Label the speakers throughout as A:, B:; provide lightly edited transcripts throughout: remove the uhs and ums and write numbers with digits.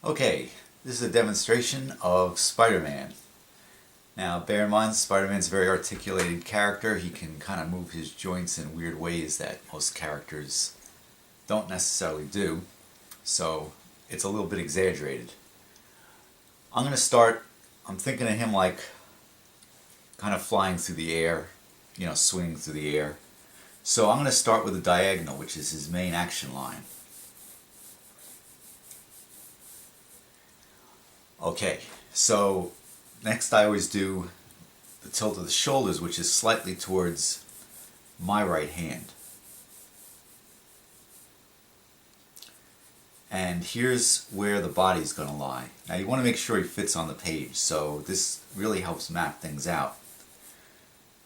A: Okay, this is a demonstration of Spider-Man. Now, bear in mind, Spider-Man's a very articulated character. He can kind of move his joints in weird ways that most characters don't necessarily do. So, it's a little bit exaggerated. I'm going to start, I'm thinking of him like kind of flying through the air, swinging through the air. So I'm going to start with a diagonal, which is his main action line. Okay, so next I always do the tilt of the shoulders, which is slightly towards my right hand. And here's where the body's going to lie. Now you want to make sure he fits on the page, so this really helps map things out.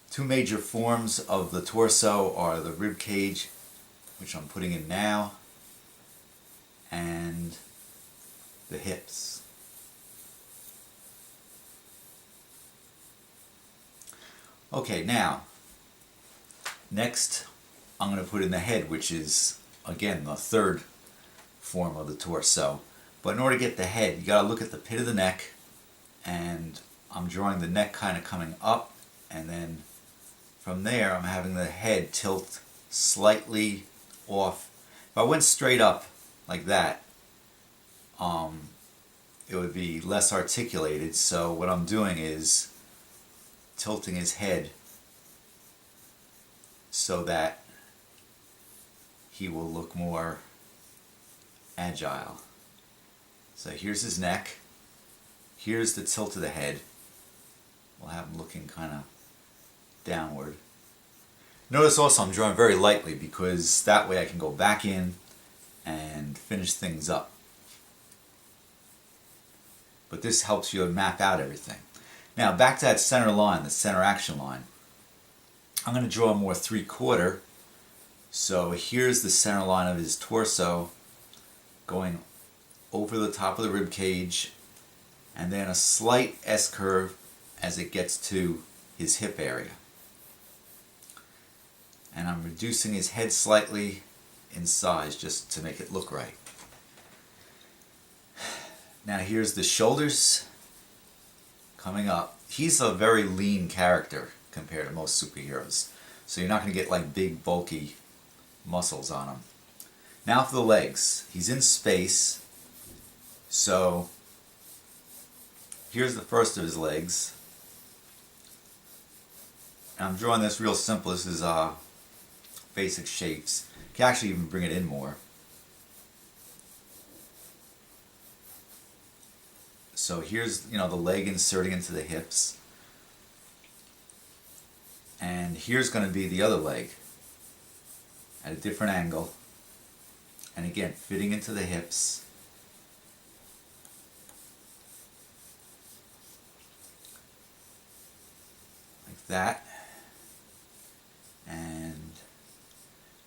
A: Two major forms of the torso are the rib cage, which I'm putting in now, and the hips. Okay, now, next I'm going to put in the head, which is, again, the third form of the torso. But in order to get the head, you got to look at the pit of the neck, and I'm drawing the neck kind of coming up, and then from there I'm having the head tilt slightly off. If I went straight up like that, it would be less articulated, so what I'm doing is tilting his head so that he will look more agile. So here's his neck, here's the tilt of the head. We'll have him looking kind of downward. Notice also I'm drawing very lightly because that way I can go back in and finish things up. But this helps you map out everything. Now back to that center line, the center action line. I'm going to draw more 3/4. So here's the center line of his torso going over the top of the rib cage, and then a slight S-curve as it gets to his hip area. And I'm reducing his head slightly in size just to make it look right. Now here's the shoulders coming up. He's a very lean character compared to most superheroes, so you're not going to get like big bulky muscles on him. Now for the legs. He's in space, so here's the first of his legs. And I'm drawing this real simple. This is basic shapes. You can actually even bring it in more. So here's, the leg inserting into the hips. And here's going to be the other leg at a different angle. And again, fitting into the hips. Like that. And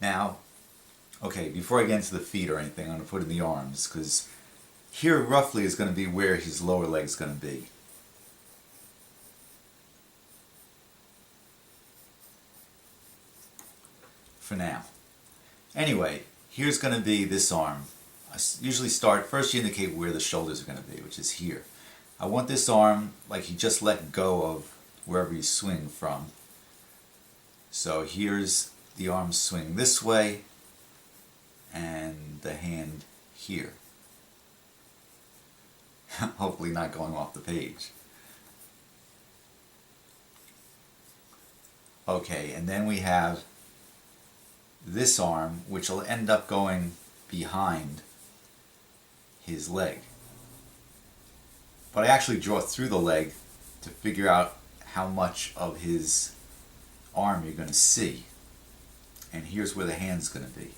A: now, okay, before I get into the feet or anything, I'm going to put in the arms, because here roughly is going to be where his lower leg's going to be. For now. Anyway, here's going to be this arm. I usually start, first you indicate where the shoulders are going to be, which is here. I want this arm like he just let go of wherever you swing from. So here's the arm swing this way, and the hand here. Hopefully not going off the page. Okay, and then we have this arm, which will end up going behind his leg. But I actually draw through the leg to figure out how much of his arm you're going to see. And here's where the hand's going to be.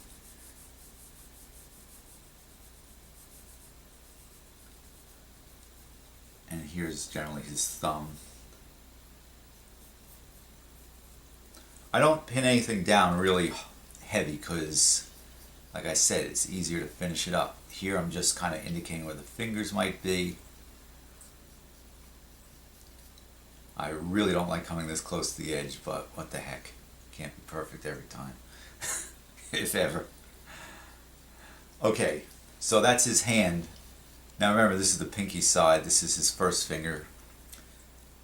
A: And here's generally his thumb. I don't pin anything down really heavy because, like I said, it's easier to finish it up. Here I'm just kind of indicating where the fingers might be. I really don't like coming this close to the edge, but what the heck. Can't be perfect every time. If ever. Okay, so that's his hand. Now remember, this is the pinky side. This is his first finger.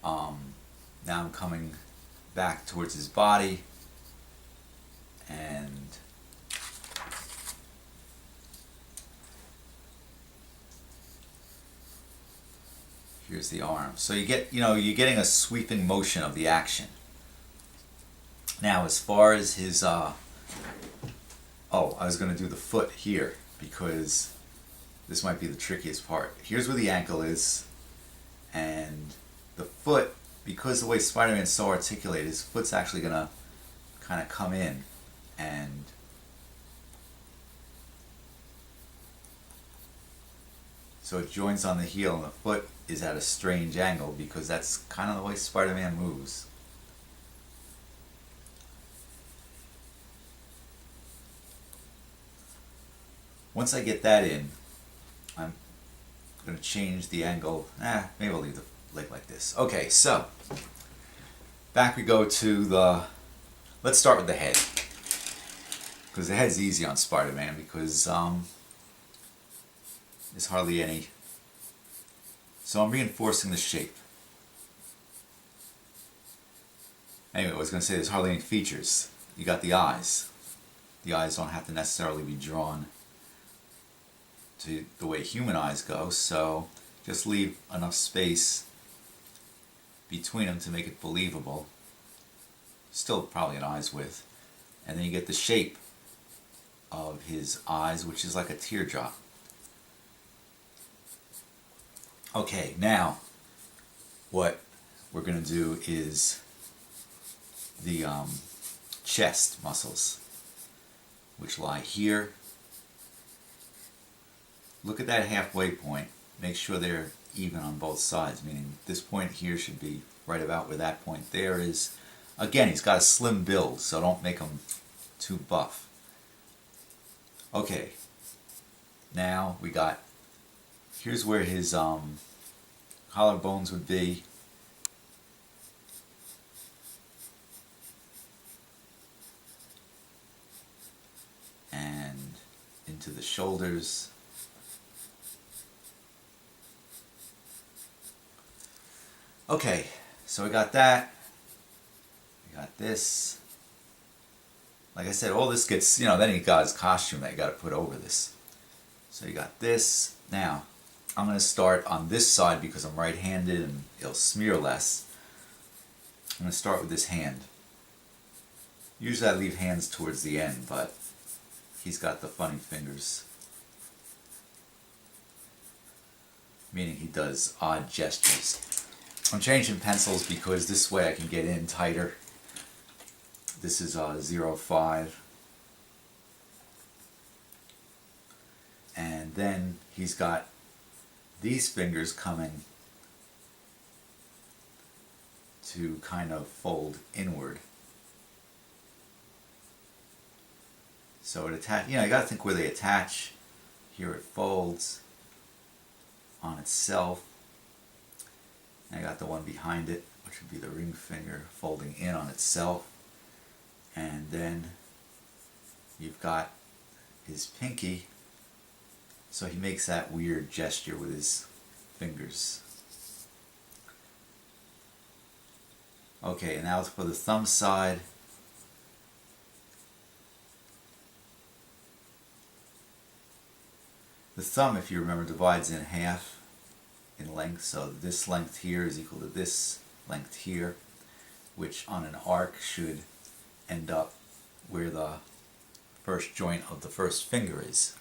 A: Now I'm coming back towards his body, and here's the arm. So you get, you're getting a sweeping motion of the action. Now, as far as his, I was going to do the foot here because this might be the trickiest part. Here's where the ankle is, and the foot, because the way Spider-Man's so articulated, his foot's actually going to kind of come in, and so it joins on the heel, and the foot is at a strange angle because that's kind of the way Spider-Man moves. Once I get that in, I'm going to change the angle. Maybe I'll leave the leg like this. Okay, so back we go to the, let's start with the head, because the head's easy on Spider-Man because there's hardly any. So I'm reinforcing the shape. Anyway, I was going to say there's hardly any features. You got the eyes. The eyes don't have to necessarily be drawn to the way human eyes go, so just leave enough space between them to make it believable. Still probably an eye's width. And then you get the shape of his eyes, which is like a teardrop. Okay, now what we're going to do is the chest muscles, which lie here. Look at that halfway point. Make sure they're even on both sides, meaning this point here should be right about where that point there is. Again, he's got a slim build, so don't make him too buff. Okay, now we got, here's where his collarbones would be. And into the shoulders. Okay, so we got that. We got this. Like I said, all this gets, then you got his costume that you got to put over this. So you got this. Now, I'm going to start on this side because I'm right-handed and it'll smear less. I'm going to start with this hand. Usually I leave hands towards the end, but he's got the funny fingers. Meaning he does odd gestures. I'm changing pencils because this way I can get in tighter. This is 0.5. And then he's got these fingers coming to kind of fold inward. So it attach, you got to think where they attach. Here it folds on itself. And I got the one behind it, which would be the ring finger, folding in on itself. And then you've got his pinky. So he makes that weird gesture with his fingers. Okay, and now for the thumb side. The thumb, if you remember, divides in half in length, so this length here is equal to this length here, which on an arc should end up where the first joint of the first finger is.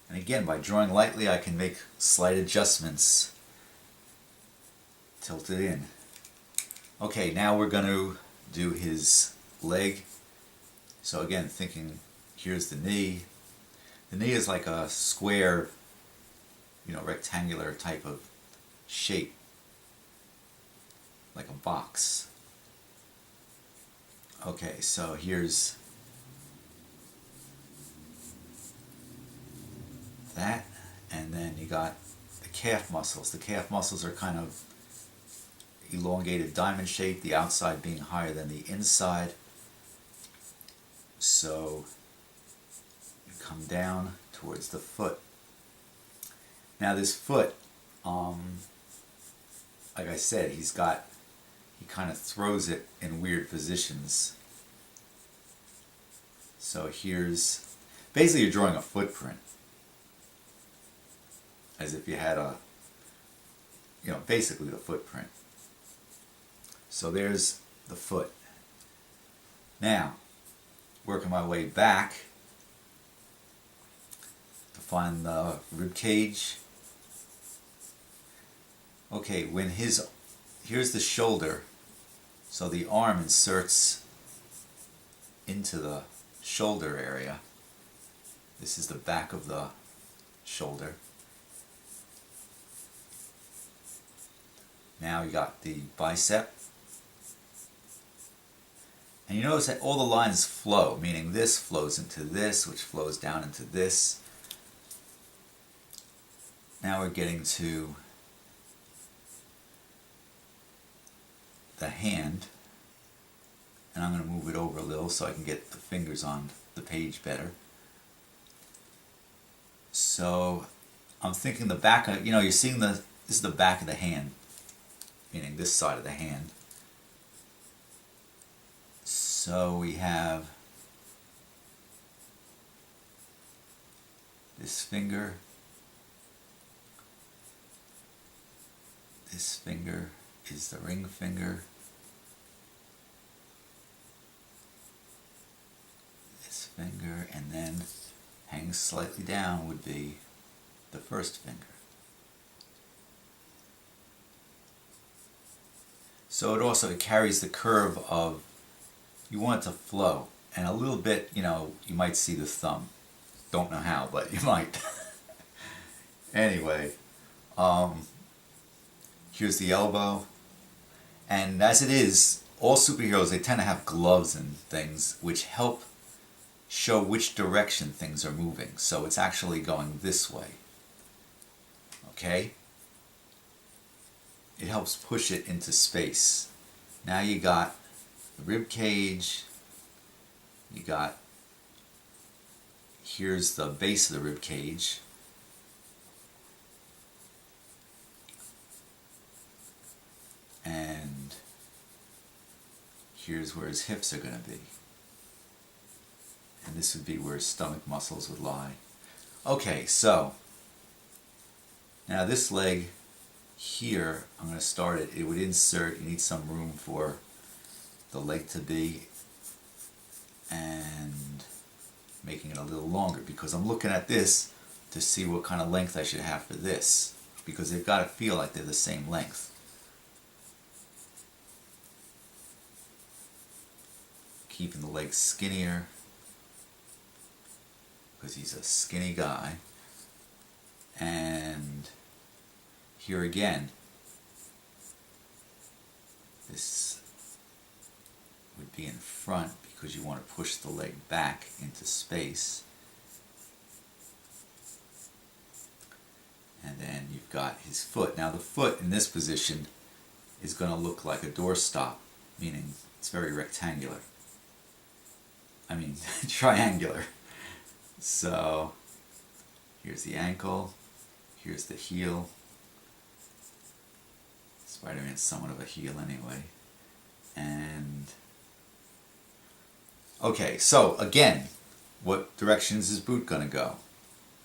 A: And again, by drawing lightly, I can make slight adjustments, tilt it in. Okay, now we're going to do his leg. So again, thinking, here's the knee. The knee is like a square, rectangular type of shape, like a box. Okay, so here's that, and then you got the calf muscles. The calf muscles are kind of elongated diamond shape, the outside being higher than the inside. So come down towards the foot. Now this foot, like I said, he kind of throws it in weird positions. So here's, basically you're drawing a footprint, as if you had basically the footprint. So there's the foot. Now, working my way back to find the rib cage. Okay, here's the shoulder, so the arm inserts into the shoulder area. This is the back of the shoulder. Now you got the bicep. And you notice that all the lines flow, meaning this flows into this, which flows down into this. Now we're getting to the hand. And I'm going to move it over a little so I can get the fingers on the page better. So I'm thinking the back of, you're seeing this is the back of the hand, meaning this side of the hand. So we have this finger, this finger is the ring finger, this finger, and then hangs slightly down would be the first finger. So it carries the curve of, you want it to flow, and a little bit, you might see the thumb. Don't know how, but you might. Anyway, here's the elbow, and as it is, all superheroes, they tend to have gloves and things which help show which direction things are moving. So it's actually going this way. Okay? It helps push it into space. Now you got the rib cage, here's the base of the rib cage, and here's where his hips are going to be, and this would be where his stomach muscles would lie. Okay, so now this leg here, I'm going to start it. It would insert, you need some room for the leg to be, and making it a little longer, because I'm looking at this to see what kind of length I should have for this, because they've got to feel like they're the same length. Keeping the leg skinnier, because he's a skinny guy. And here again, this would be in front because you want to push the leg back into space. And then you've got his foot. Now the foot in this position is going to look like a doorstop, meaning it's very rectangular. I mean triangular. So here's the ankle, here's the heel. Spider-Man's somewhat of a heel anyway. And okay, so again, what direction is his boot going to go?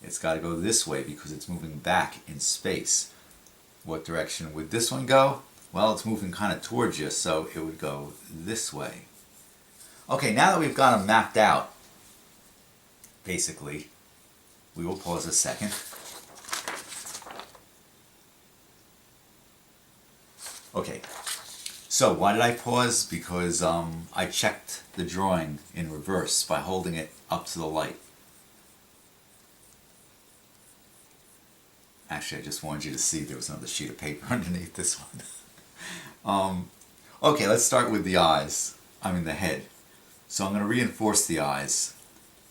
A: It's got to go this way because it's moving back in space. What direction would this one go? Well, it's moving kind of towards you, so it would go this way. Okay, now that we've got them mapped out, basically, we will pause a second. Okay, so why did I pause? Because I checked the drawing in reverse by holding it up to the light. Actually, I just wanted you to see there was another sheet of paper underneath this one. Okay, let's start with the eyes. I mean the head. So I'm going to reinforce the eyes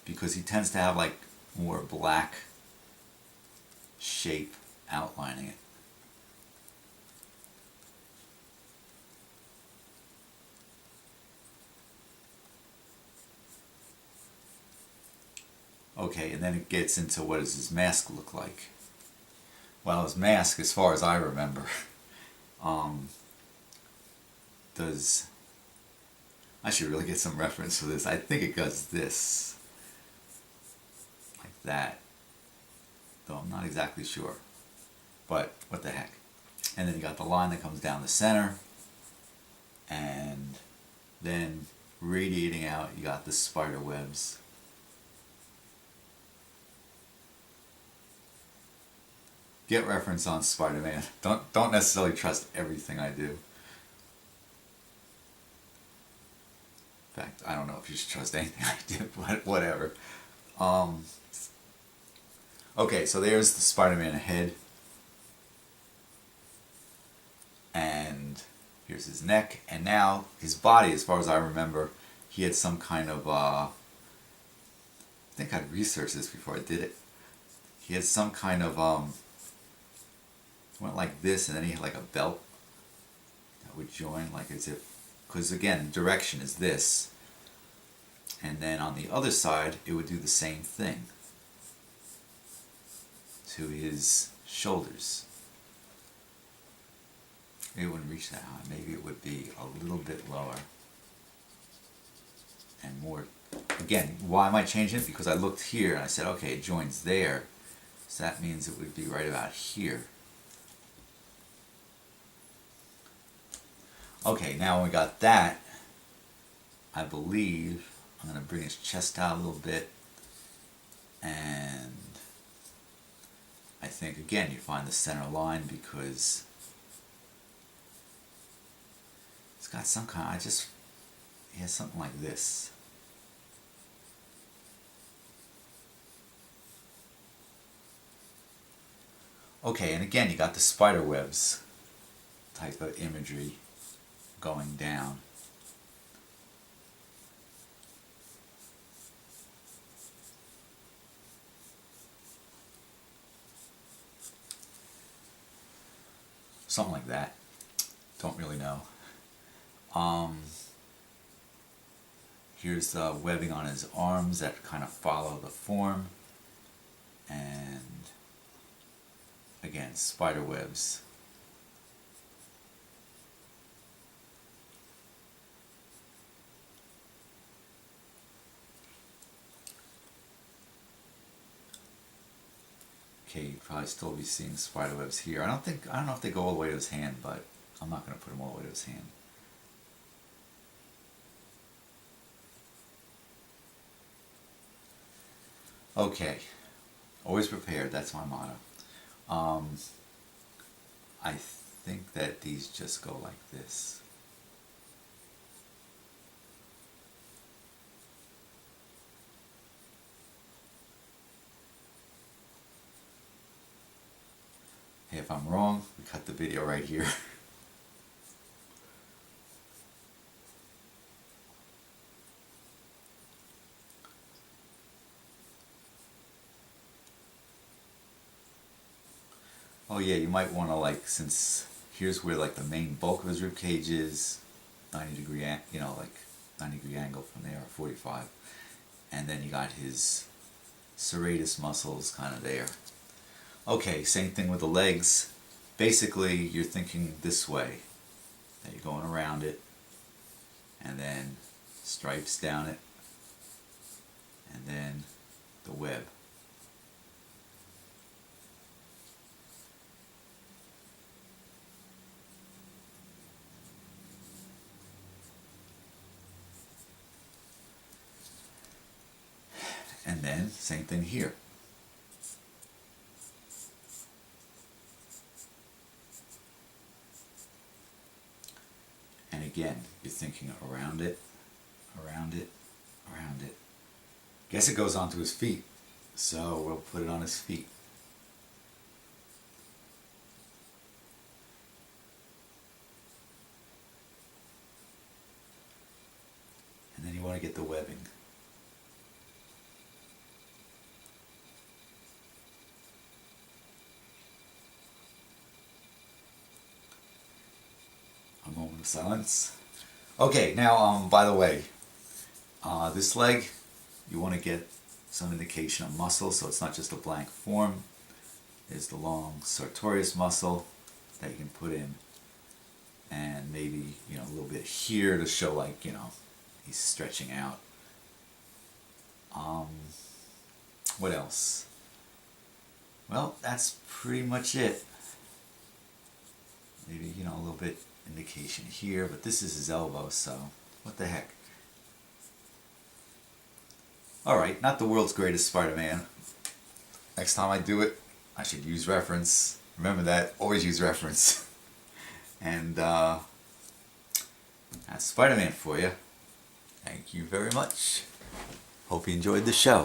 A: because he tends to have like more black shape outlining it. Okay, and then it gets into what does his mask look like. Well, his mask, as far as I remember, um, does... I should really get some reference for this. I think it does this. Like that. Though I'm not exactly sure. But what the heck. And then you got the line that comes down the center. And then radiating out, you got the spider webs. Get reference on Spider-Man. Don't necessarily trust everything I do. In fact, I don't know if you should trust anything I do, but whatever. Okay, so there's the Spider-Man head. And here's his neck. And now his body, as far as I remember, he had some kind of... I think I'd researched this before I did it. He had some kind of... went like this, and then he had like a belt that would join, like as if... Because again, the direction is this. And then on the other side, it would do the same thing to his shoulders. Maybe it wouldn't reach that high. Maybe it would be a little bit lower and more. Again, why am I changing it? Because I looked here and I said, okay, it joins there. So that means it would be right about here. Okay, now when we got that, I believe I'm going to bring his chest out a little bit. And I think, again, you find the center line because it's got some kind, he has something like this. Okay, and again, you got the spider webs type of imagery going down. Something like that. Don't really know. Here's the webbing on his arms that kind of follow the form. And again, spider webs. Okay, you'd probably still be seeing spider webs here. I don't know if they go all the way to his hand, but I'm not going to put them all the way to his hand. Okay, always prepared, that's my motto. I think that these just go like this. Hey, if I'm wrong, we cut the video right here. Oh yeah, you might want to, like, since here's where like the main bulk of his rib cage is, 90-degree, you know, like 90-degree angle from there, or 45, and then you got his serratus muscles kind of there. Okay, same thing with the legs. Basically, you're thinking this way, that you're going around it, and then stripes down it, and then the web. And then, same thing here. And again, you're thinking around it, around it, around it. Guess it goes onto his feet, so we'll put it on his feet. And then you want to get the webbing. A moment of silence. Okay, now, by the way, this leg, you want to get some indication of muscle, so it's not just a blank form. There's the long sartorius muscle that you can put in, and maybe, you know, a little bit here to show, like, you know, he's stretching out. What else? Well, that's pretty much it. Maybe, you know, a little bit indication here, but this is his elbow, so what the heck. Alright, not the world's greatest Spider-Man. Next time I do it, I should use reference. Remember that, always use reference. And that's Spider-Man for you. Thank you very much. Hope you enjoyed the show.